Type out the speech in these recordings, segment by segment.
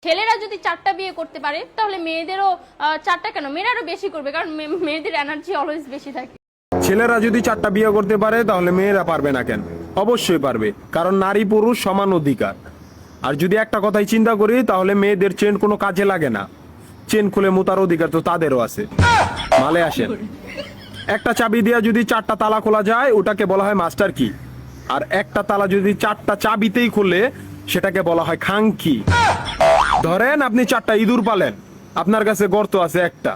ছেলেরা যদি 4টা বিয়ে করতে পারে তাহলে মেয়েদেরও 4টা কেন, মেয়েরা আরো বেশি করবে, কারণ মেয়েদের এনার্জি অলওয়েজ বেশি থাকে। ছেলেরা যদি 4টা বিয়ে করতে পারে তাহলে মেয়েরা পারবে না কেন? অবশ্যই পারবে, কারণ নারী পুরুষ সমান অধিকার। আর যদি একটা কথাই চিন্তা করি তাহলে মেয়েদের চেন কোনো কাজে লাগে না, চেন খুলে মুতার অধিকার তো তাদেরও আছে। মালে আসেন, একটা চাবি দিয়া যদি 4টা তালা খোলা যায় ওটাকে বলা হয় মাস্টার কি, আর একটা তালা যদি 4টা চাবিতেই খুলে সেটাকে বলা হয় খাঙ্কি। ধরেন আপনি 4টা ইঁদুর পালেন, আপনার কাছে গর্ত আছে একটা,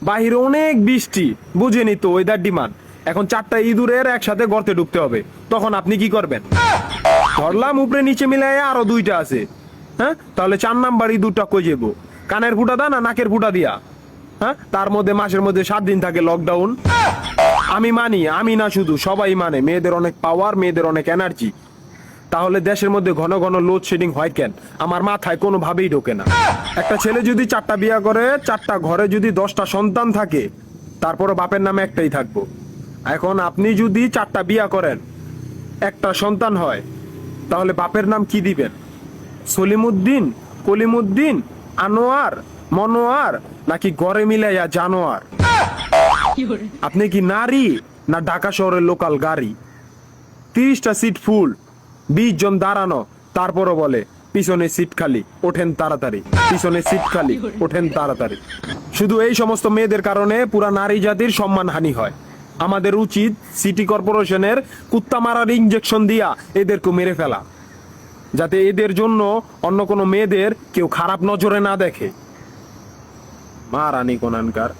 বাহিরে অনেক বৃষ্টি, বুঝেনি তো ওয়েদার ডিমান্ড, এখন 4টা ইঁদুরের একসাথে গর্তে ঢুকতে হবে, তখন আপনি কি করবেন? ধরলাম উপরে নিচে মিলাই আরো 2টা আছে, হ্যাঁ, তাহলে 4 নাম্বার ইঁদুরটা কই যাবো? কানের ফুটা দা না নাকের ফুটা দিয়া? হ্যাঁ, তার মধ্যে মাসের মধ্যে 7 দিন থাকে লকডাউন। আমি মানি, আমি না শুধু সবাই মানে মেয়েদের অনেক পাওয়ার, মেয়েদের অনেক এনার্জি। তাহলে দেশের মধ্যে ঘন ঘন লোডশেডিং হয় কেন? আমার মাথায় কোনোভাবেই ঢোকে না। একটা ছেলে যদি 4টা বিয়ে করে, 4টা ঘরে যদি 10টা সন্তান থাকে, তারপরও বাপের নামে একটাই থাকবো। এখন আপনি যদি 4টা বিয়ে করেন, একটা সন্তান হয়, তাহলে বাপের নাম কি দিবেন? সলিমুদ্দিন, কলিমুদ্দিন, আনোয়ার, মনোয়ার, নাকি গড়ে মিলাইয়া জানোয়ার? আপনি কি নারী না ঢাকা শহরের লোকাল গাড়ি? 30টা সিট ফুল, 20 জন দাঁড়ানো, তারপরও বলে পিছনে সিট খালি, ওঠেন তাড়াতাড়ি, পিছনে সিট খালি, ওঠেন তাড়াতাড়ি। শুধু এই সমস্ত মেয়েদের কারণে পুরা নারী জাতির সম্মানহানি হয়। আমাদের উচিত সিটি কর্পোরেশনের কুত্তা মারার ইঞ্জেকশন দিয়া এদেরকে মেরে ফেলা, যাতে এদের জন্য অন্য কোনো মেয়েদের কেউ খারাপ নজরে না দেখে। মারানি কোনানকার।